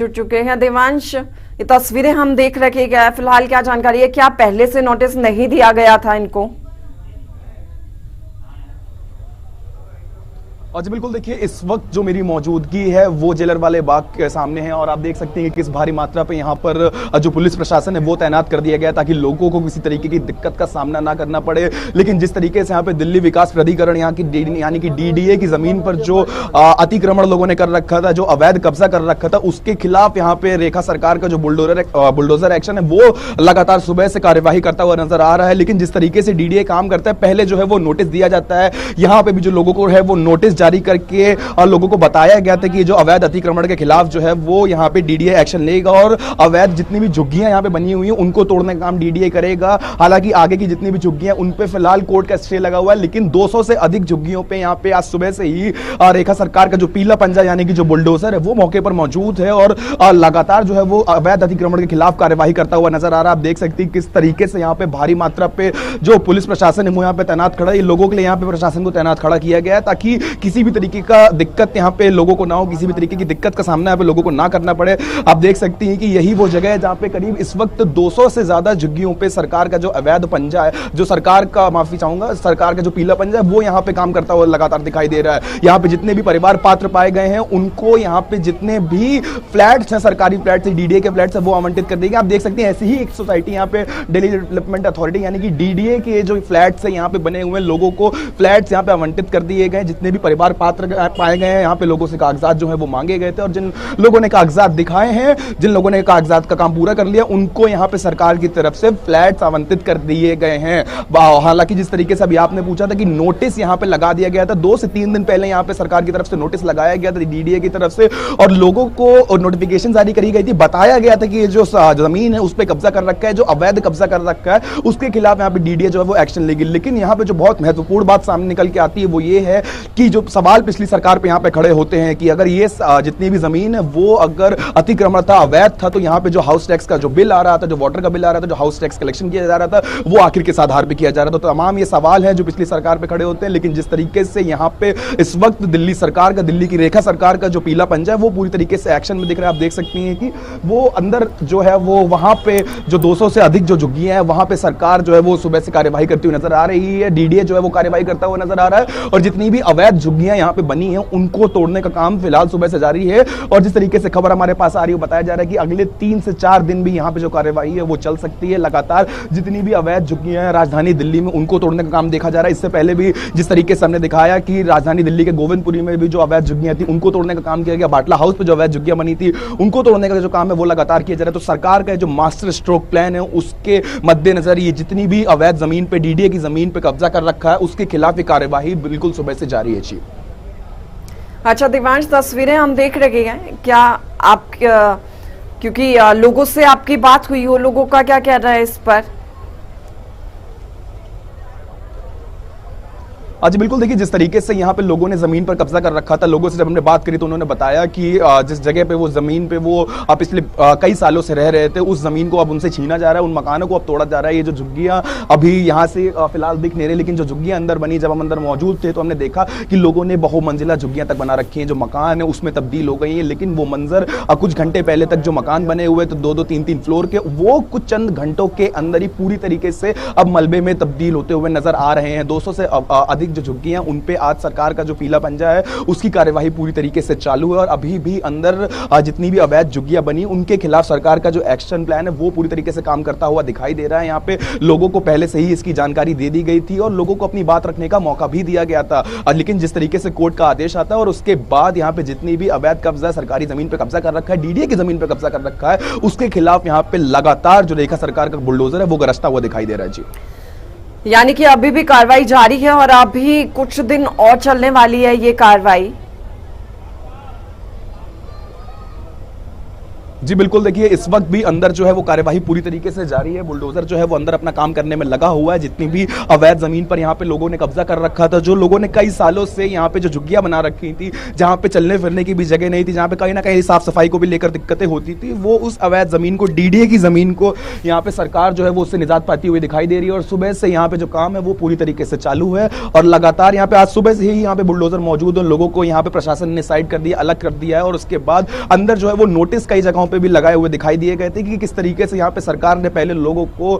जुड़ चुके हैं देवांश। ये तस्वीरें हम देख रखे हैं, फिलहाल क्या जानकारी है, क्या पहले से नोटिस नहीं दिया गया था इनको? और जी बिल्कुल, देखिए इस वक्त जो मेरी मौजूदगी है वो जेलर वाले बाग के सामने है और आप देख सकते हैं कि किस भारी मात्रा पे यहाँ पर जो पुलिस प्रशासन है वो तैनात कर दिया गया ताकि लोगों को किसी तरीके की दिक्कत का सामना ना करना पड़े। लेकिन जिस तरीके से यहाँ पे दिल्ली विकास प्राधिकरण यहाँ की यानी कि डीडीए की जमीन पर जो अतिक्रमण लोगों ने कर रखा था, जो अवैध कब्जा कर रखा था, उसके खिलाफ यहाँ पे रेखा सरकार का जो बुलडोजर एक्शन है वो लगातार सुबह से कार्यवाही करता हुआ नजर आ रहा है। लेकिन जिस तरीके से डीडीए काम करता है, पहले जो है वो नोटिस दिया जाता है, यहाँ पे भी जो लोगों को है वो नोटिस जारी करके और लोगों को बताया गया था कि जो अवैध अतिक्रमण के खिलाफ जो है वो यहाँ पे डीडीए एक्शन लेगा और अवैध जितनी भी झुग्गियां यहाँ पे बनी हुई हैं उनको तोड़ने का काम डीडीए करेगा। हालांकि आगे की जितनी भी झुग्गियां उन पे फिलहाल कोर्ट का स्टे लगा हुआ है, लेकिन 200 से अधिक झुग्गियों पे यहाँ पे आज सुबह से ही रेखा सरकार का जो पीला पंजा यानी कि जो बुलडोजर है वो मौके पर मौजूद है और लगातार जो है वो अवैध अतिक्रमण के खिलाफ कार्यवाही करता हुआ नजर आ रहा है। आप देख सकते हैं किस तरीके से यहाँ पे भारी मात्रा पे जो पुलिस प्रशासन है वो यहाँ पे तैनात खड़ा है। ये लोगों के लिए यहाँ पे प्रशासन को तैनात खड़ा किया गया है ताकि किसी भी तरीके का दिक्कत यहाँ पे लोगों को ना हो, किसी भी तरीके की दिक्कत का सामना यहाँ पे लोगों को ना करना पड़े। आप देख सकती हैं कि यही वो जगह है जहाँ पे करीब इस वक्त 200 से ज्यादा झुग्गियों पे सरकार का जो अवैध पंजा है, जो सरकार का, माफी चाहूंगा, सरकार का जो पीला पंजा है वो यहाँ पे काम करता हुआ लगातार दिखाई दे रहा है। यहाँ पे जितने भी परिवार पात्र पाए गए हैं उनको यहाँ पे जितने भी फ्लैट्स हैं, सरकारी फ्लैट्स है, डीडीए के फ्लैट्स है, वो आवंटित कर देंगे। आप देख सकते हैं ऐसी ही एक सोसाइटी यहाँ पे दिल्ली डेवलपमेंट अथॉरिटी यानी कि डीडीए के जो फ्लैट्स है यहाँ पे बने हुए लोगों को फ्लैट्स यहाँ पे आवंटित कर दिए गए। जितने भी परिवार पात्र पाए गए हैं यहाँ पे लोगों से कागजात जो है वो मांगे गए थे और जिन लोगों ने कागजात दिखाए हैं, जिन लोगों ने कागजात का काम पूरा कर लिया, उनको यहाँ पे सरकार की तरफ से फ्लैट्स आवंटित कर दिए गए हैं। हालांकि जिस तरीके से अभी आपने पूछा था कि नोटिस यहाँ पे लगा दिया गया था, 2 से 3 दिन पहले यहाँ पे सरकार की तरफ से नोटिस लगाया गया था डीडीए की तरफ से और लोगों को नोटिफिकेशन जारी करी गई थी। बताया गया था कि ये जो जमीन है उस पर कब्जा कर रखा है, जो अवैध कब्जा कर रखा है, उसके खिलाफ यहाँ पे डीडीए जो है वो एक्शन लेगी। लेकिन यहाँ पे जो बहुत महत्वपूर्ण बात सामने निकल के आती है वो ये है कि जो सवाल पिछली सरकार पे यहाँ पे खड़े होते हैं कि अगर ये जितनी भी जमीन है वो अगर अतिक्रमण था, अवैध था, तो यहाँ पे जो हाउस टैक्स का जो बिल आ रहा था, जो वाटर का बिल आ रहा था, जो हाउस टैक्स कलेक्शन किया जा रहा था, वो आखिर किस आधार पे किया जा रहा था। तो तमाम ये सवाल हैं जो पिछली सरकार पे खड़े होते हैं। लेकिन जिस तरीके से यहाँ पे इस वक्त दिल्ली सरकार का, दिल्ली की रेखा सरकार का जो पीला पंजा है वो पूरी तरीके से एक्शन में दिख रहा है। आप देख सकती हैं कि वो अंदर जो है वो वहां पे जो 200 से अधिक जो झुग्गियां हैं वहां पे सरकार जो है वो सुबह से कार्यवाही करती हुई नजर आ रही है। डीडीए जो है वो कार्यवाही करता हुआ नजर आ रहा है और जितनी भी अवैध झुग्गियां यहाँ पे बनी है उनको तोड़ने का काम फिलहाल सुबह से जारी है। और जिस तरीके से खबर हमारे पास आ रही है, बताया जा रहा है कि अगले 3 से 4 दिन भी यहाँ पे जो कार्यवाही है वो चल सकती है। लगातार जितनी भी अवैध झुग्गियां हैं राजधानी दिल्ली में उनको तोड़ने का काम देखा जा रहा है। इससे पहले भी जिस तरीके से हमने दिखाया कि राजधानी दिल्ली के गोविंदपुरी में भी जो अवैध झुग्गियां थी उनको तोड़ने का काम किया गया। बाटला हाउस पे जो अवैध झुग्गियां बनी थी उनको तोड़ने का जो काम है वो लगातार किया जा रहा है। तो सरकार का जो मास्टर स्ट्रोक प्लान है उसके मद्देनजर ये जितनी भी अवैध जमीन पे, डीडीए की जमीन पे कब्जा कर रखा है उसके खिलाफ ये कार्यवाही बिल्कुल सुबह से जारी है। जी अच्छा देवांश, तस्वीरें हम देख रहे हैं, क्या आप क्योंकि लोगों से आपकी बात हुई हो, लोगों का क्या कहना है इस पर? जी बिल्कुल, देखिए जिस तरीके से यहाँ पे लोगों ने जमीन पर कब्जा कर रखा था, लोगों से जब हमने बात करी तो उन्होंने बताया कि जिस जगह पे वो जमीन पे वो पिछले कई सालों से रह रहे थे उस जमीन को अब उनसे छीना जा रहा है, उन मकानों को अब तोड़ा जा रहा है। ये जो झुग्गियां अभी यहाँ से फिलहाल दिख नहीं रही, लेकिन जो झुग्गियां अंदर बनी, जब हम अंदर मौजूद थे तो हमने देखा कि लोगों ने बहुमंजिला झुग्गियां तक बना रखी हैं। जो मकान है उसमें तब्दील हो गई है, लेकिन वो मंजर कुछ घंटे पहले तक जो मकान बने हुए तो 2-2, 3-3 फ्लोर के, वो कुछ चंद घंटों के अंदर ही पूरी तरीके से अब मलबे में तब्दील होते हुए नजर आ रहे हैं। 200 से अधिक जो झुग्गियां उन पे आज सरकार का जो पीला पंजा है उसकी कार्यवाही पूरी तरीके से चालू है और अभी भी अंदर जितनी भी अवैध झुग्गियां बनी उनके खिलाफ सरकार का जो एक्शन प्लान है वो पूरी तरीके से काम करता हुआ दिखाई दे रहा है। यहाँ पे लोगों को पहले से ही इसकी जानकारी दे दी गई थी और लोगों को अपनी बात रखने का मौका भी दिया गया था। लेकिन जिस तरीके से कोर्ट का आदेश आता है और उसके बाद यहाँ पे जितनी भी अवैध कब्जा सरकारी जमीन पे कब्जा कर रखा है, डीडीए की जमीन पे कब्जा कर रखा है, उसके खिलाफ यहाँ पे लगातार जो रेखा सरकार का बुलडोजर है वो गरजता हुआ दिखाई दे रहा है। जी यानी कि अभी भी कार्रवाई जारी है और अभी कुछ दिन और चलने वाली है ये कार्रवाई। जी बिल्कुल, देखिए इस वक्त भी अंदर जो है वो कार्यवाही पूरी तरीके से जारी है। बुलडोजर जो है वो अंदर अपना काम करने में लगा हुआ है। जितनी भी अवैध जमीन पर यहाँ पे लोगों ने कब्जा कर रखा था, जो लोगों ने कई सालों से यहाँ पे जो झुग्गियां बना रखी थी, जहाँ पे चलने फिरने की भी जगह नहीं थी, जहाँ पे कहीं ना कहीं साफ सफाई को भी लेकर दिक्कतें होती थी, वो उस अवैध जमीन को, डीडीए की जमीन को यहाँ पे सरकार जो है वो उससे निजात पाती हुई दिखाई दे रही है। और सुबह से यहाँ पे जो काम है वो पूरी तरीके से चालू है और लगातार यहाँ पे आज सुबह से ही यहाँ पे बुलडोजर मौजूद है। लोगों को यहाँ पे प्रशासन ने साइड कर दिया, अलग कर दिया है और उसके बाद अंदर जो है वो नोटिस कई जगहों पे भी लगाए हुए दिखाई दिए गए थे कि किस तरीके से यहाँ पे सरकार ने पहले लोगों को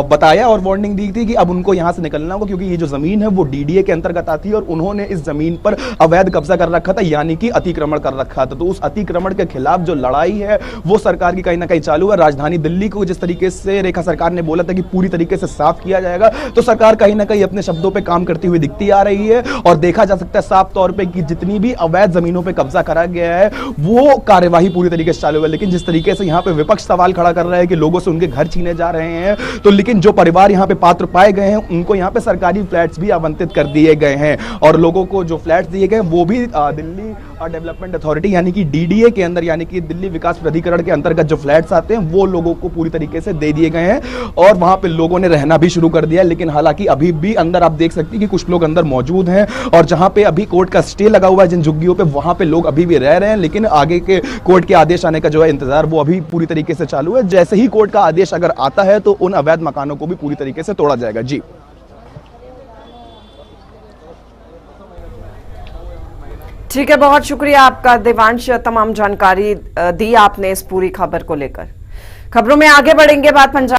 बताया और वार्निंग दी थी कि अब उनको यहाँ से निकलना होगा, क्योंकि ये जो जमीन है वो डीडीए के अंतर्गत आती है और उन्होंने इस जमीन पर अवैध कब्जा कर रखा था, यानी कि अतिक्रमण कर रखा था। तो उस अतिक्रमण के खिलाफ जो लड़ाई है वो सरकार की कहीं ना कहीं चालू है। राजधानी दिल्ली को जिस तरीके से रेखा सरकार ने बोला था कि पूरी तरीके से साफ किया जाएगा, तो सरकार कहीं ना कहीं अपने शब्दों पर काम करती हुई दिखती आ रही है और देखा जा सकता है साफ तौर पर कि जितनी भी अवैध जमीनों पर कब्जा करा गया है वो कार्यवाही पूरी तरीके से चालू है। लेकिन जिस तरीके से यहाँ पे विपक्ष सवाल खड़ा कर रहा है कि लोगों से उनके घर छीने जा रहे हैं, तो लेकिन जो परिवार यहाँ पे पात्र पाए गए हैं उनको यहाँ पे सरकारी फ्लैट्स भी आवंटित कर दिए गए हैं और लोगों को जो फ्लैट्स दिए गए वो भी दिल्ली डेवलपमेंट अथॉरिटी यानी कि डीडीए के अंदर, यानी कि दिल्ली विकास प्राधिकरण के अंतर्गत जो फ्लैट्स आते हैं वो लोगों को पूरी तरीके से दे दिए गए हैं और वहां पे लोगों ने रहना भी शुरू कर दिया है। लेकिन हालांकि अभी भी अंदर आप देख सकते हैं कि कुछ लोग अंदर मौजूद हैं और जहां पे अभी कोर्ट का स्टे लगा हुआ है जिन झुग्गियों पे, वहां पे लोग अभी भी रह रहे हैं। लेकिन आगे के कोर्ट के आदेश आने का जो है इंतजार वो अभी पूरी तरीके से चालू है। जैसे ही कोर्ट का आदेश अगर आता है तो उन अवैध मकानों को भी पूरी तरीके से तोड़ा जाएगा। जी ठीक है, बहुत शुक्रिया आपका देवांश, तमाम जानकारी दी आपने इस पूरी खबर को लेकर। खबरों में आगे बढ़ेंगे, बात पंजाब